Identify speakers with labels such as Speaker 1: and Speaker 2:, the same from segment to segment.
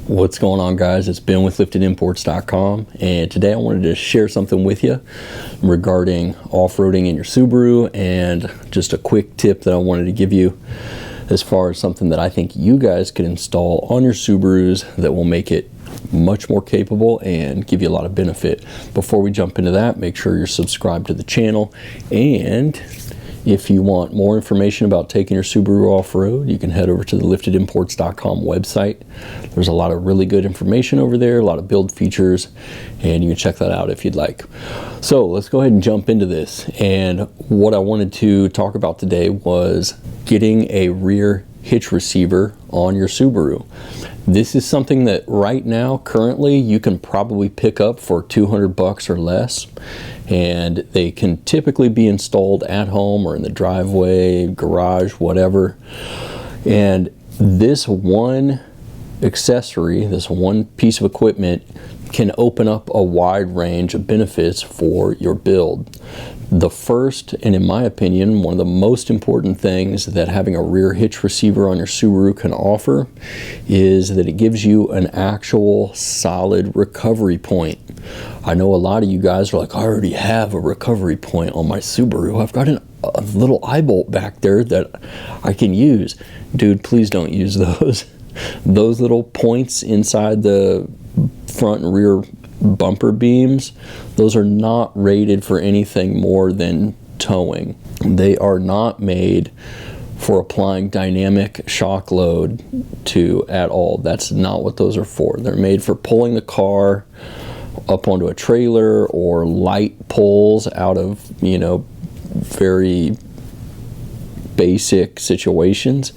Speaker 1: What's going on, guys? It's Ben with liftedimports.com, and today I wanted to share something with you regarding off-roading in your Subaru, and just a quick tip that I wanted to give you as far as something that I think you guys could install on your Subarus that will make it much more capable and give you a lot of benefit. Before we jump into that, make sure you're subscribed to the channel, and if you want more information about taking your Subaru off-road, you can head over to the liftedimports.com website. There's a lot of really good information over there, a lot of build features, and you can check that out if you'd like. So let's go ahead and jump into this. And what I wanted to talk about today was getting a rear hitch receiver on your Subaru. This is something that right now, currently, you can probably pick up for 200 bucks or less, and they can typically be installed at home or in the driveway, garage, whatever. And this one accessory, this one piece of equipment, can open up a wide range of benefits for your build. The first, and in my opinion, one of the most important things that having a rear hitch receiver on your Subaru can offer is that it gives you an actual solid recovery point. I know a lot of you guys are like, I already have a recovery point on my Subaru. I've got a little eye bolt back there that I can use. Dude, please don't use those. Those little points inside the front and rear bumper beams, those are not rated for anything more than towing. They are not made for applying dynamic shock load to at all. That's not what those are for. They're made for pulling the car up onto a trailer or light pulls out of, very basic situations.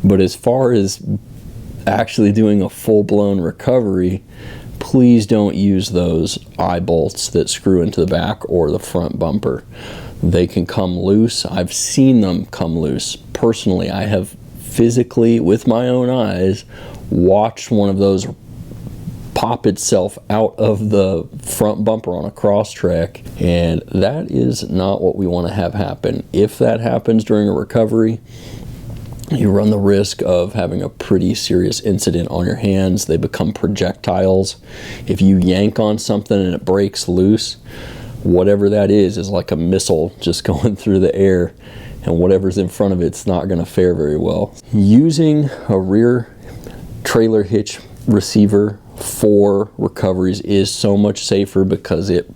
Speaker 1: But as far as actually doing a full-blown recovery, please don't use those eye bolts that screw into the back or the front bumper. They can come loose. I've seen them come loose. Personally, I have physically, with my own eyes, watched one of those pop itself out of the front bumper on a cross-track, and that is not what we want to have happen. If that happens during a recovery, you run the risk of having a pretty serious incident on your hands. They become projectiles. If you yank on something and it breaks loose, whatever that is like a missile just going through the air, and whatever's in front of it's not going to fare very well. Using a rear trailer hitch receiver for recoveries is so much safer because it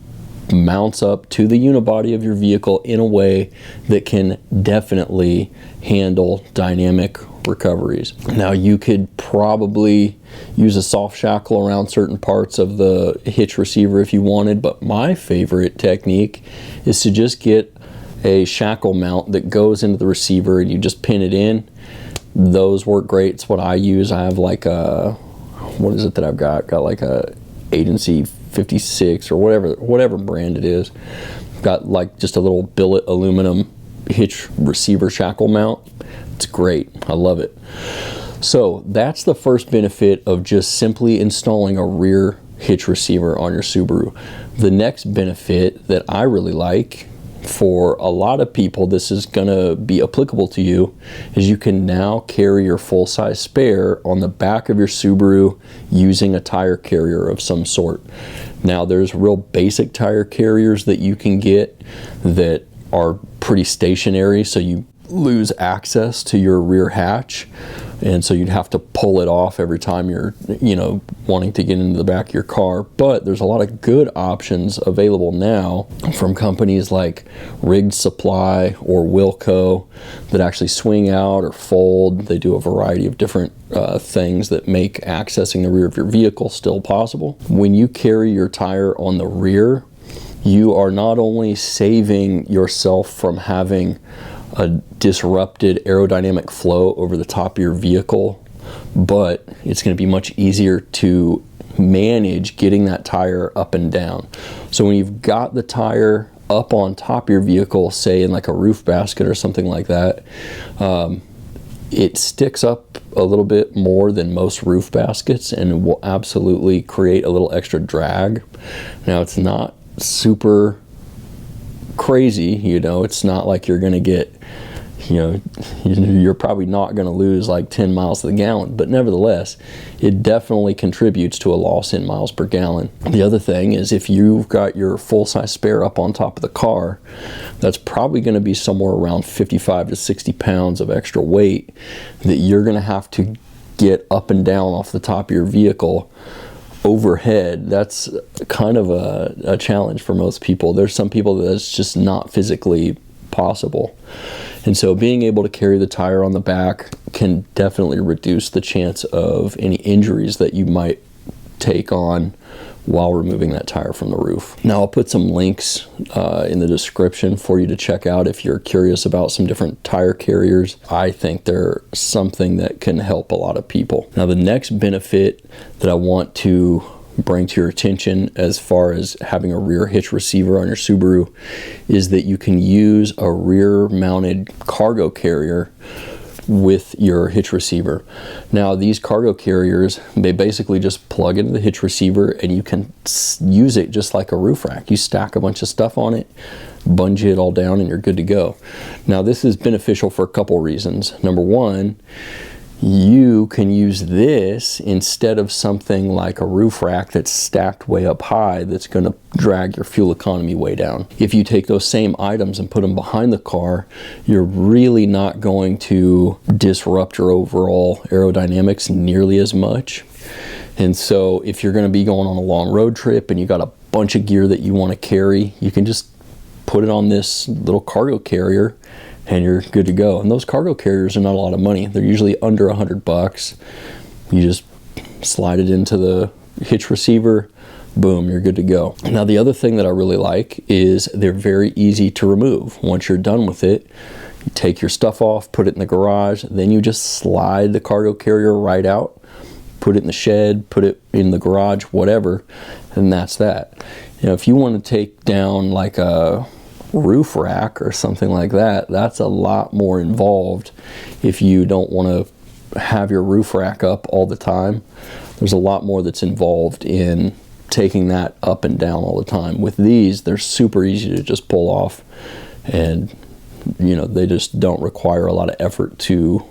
Speaker 1: mounts up to the unibody of your vehicle in a way that can definitely handle dynamic recoveries. Now, you could probably use a soft shackle around certain parts of the hitch receiver if you wanted, but my favorite technique is to just get a shackle mount that goes into the receiver and you just pin it in. Those work great. It's what I use. I have like a, what is it that I've got? Got like a Agency 56 or whatever brand it is. Got like just a little billet aluminum hitch receiver shackle mount. It's great. I love it. So that's the first benefit of just simply installing a rear hitch receiver on your Subaru. The next benefit that I really like, for a lot of people this is going to be applicable to you, is you can now carry your full-size spare on the back of your Subaru using a tire carrier of some sort. Now, there's real basic tire carriers that you can get that are pretty stationary, so you lose access to your rear hatch, and so you'd have to pull it off every time you're wanting to get into the back of your car. But there's a lot of good options available now from companies like Rigged Supply or Wilco that actually swing out or fold. They do a variety of different things that make accessing the rear of your vehicle still possible. When you carry your tire on the rear, you are not only saving yourself from having a disrupted aerodynamic flow over the top of your vehicle, but it's going to be much easier to manage getting that tire up and down. So when you've got the tire up on top of your vehicle, say in like a roof basket or something like that, it sticks up a little bit more than most roof baskets and will absolutely create a little extra drag. Now, it's not super crazy, it's not like you're going to get you're probably not going to lose like 10 miles to the gallon, but nevertheless, it definitely contributes to a loss in miles per gallon. The other thing is, if you've got your full-size spare up on top of the car, that's probably going to be somewhere around 55 to 60 pounds of extra weight that you're going to have to get up and down off the top of your vehicle overhead. That's kind of a challenge for most people. There's some people that's just not physically possible. And so being able to carry the tire on the back can definitely reduce the chance of any injuries that you might take on while removing that tire from the roof. Now I'll put some links in the description for you to check out if you're curious about some different tire carriers. I think they're something that can help a lot of people. Now the next benefit that I want to bring to your attention as far as having a rear hitch receiver on your Subaru is that you can use a rear mounted cargo carrier with your hitch receiver. Now these cargo carriers, they basically just plug into the hitch receiver and you can use it just like a roof rack. You stack a bunch of stuff on it, bungee it all down, and you're good to go. Now this is beneficial for a couple reasons. Number one, you can use this instead of something like a roof rack that's stacked way up high that's going to drag your fuel economy way down. If you take those same items and put them behind the car, you're really not going to disrupt your overall aerodynamics nearly as much. And so if you're going to be going on a long road trip and you got a bunch of gear that you want to carry, you can just put it on this little cargo carrier and you're good to go. And those cargo carriers are not a lot of money. They're usually under $100. You just slide it into the hitch receiver, boom, you're good to go. Now the other thing that I really like is they're very easy to remove. Once you're done with it, you take your stuff off, put it in the garage, then you just slide the cargo carrier right out, put it in the shed, put it in the garage, whatever, and that's that. If you want to take down like a roof rack or something like that, that's a lot more involved. If you don't want to have your roof rack up all the time, there's a lot more that's involved in taking that up and down all the time. With these, they're super easy to just pull off, and they just don't require a lot of effort to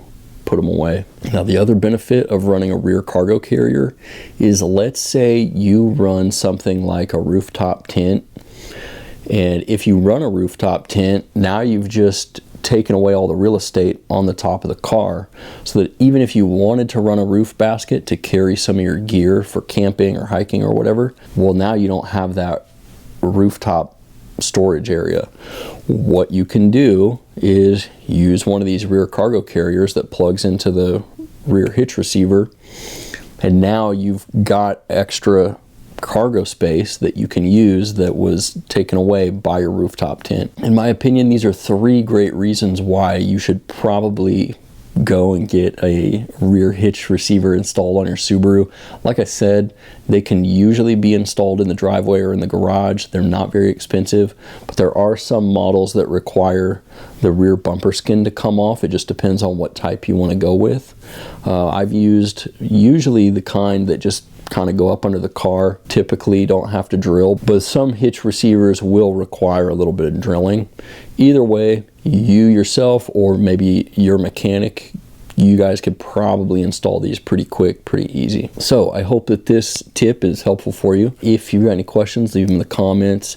Speaker 1: put them away. Now the other benefit of running a rear cargo carrier is, let's say you run something like a rooftop tent. And if you run a rooftop tent, now you've just taken away all the real estate on the top of the car, so that even if you wanted to run a roof basket to carry some of your gear for camping or hiking or whatever, well, now you don't have that rooftop storage area. What you can do is use one of these rear cargo carriers that plugs into the rear hitch receiver, and now you've got extra cargo space that you can use that was taken away by your rooftop tent. In my opinion, these are 3 great reasons why you should probably go and get a rear hitch receiver installed on your Subaru. Like I said, they can usually be installed in the driveway or in the garage. They're not very expensive, but there are some models that require the rear bumper skin to come off. It just depends on what type you want to go with. I've used usually the kind that just kind of go up under the car, typically don't have to drill, but some hitch receivers will require a little bit of drilling. Either way, you yourself or maybe your mechanic, you guys could probably install these pretty quick, pretty easy. So I hope that this tip is helpful for you. If you've got any questions, leave them in the comments.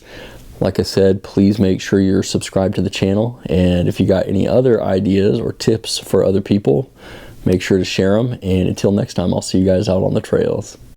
Speaker 1: Like I said, please make sure you're subscribed to the channel, and if you got any other ideas or tips for other people, make sure to share them. And until next time, I'll see you guys out on the trails.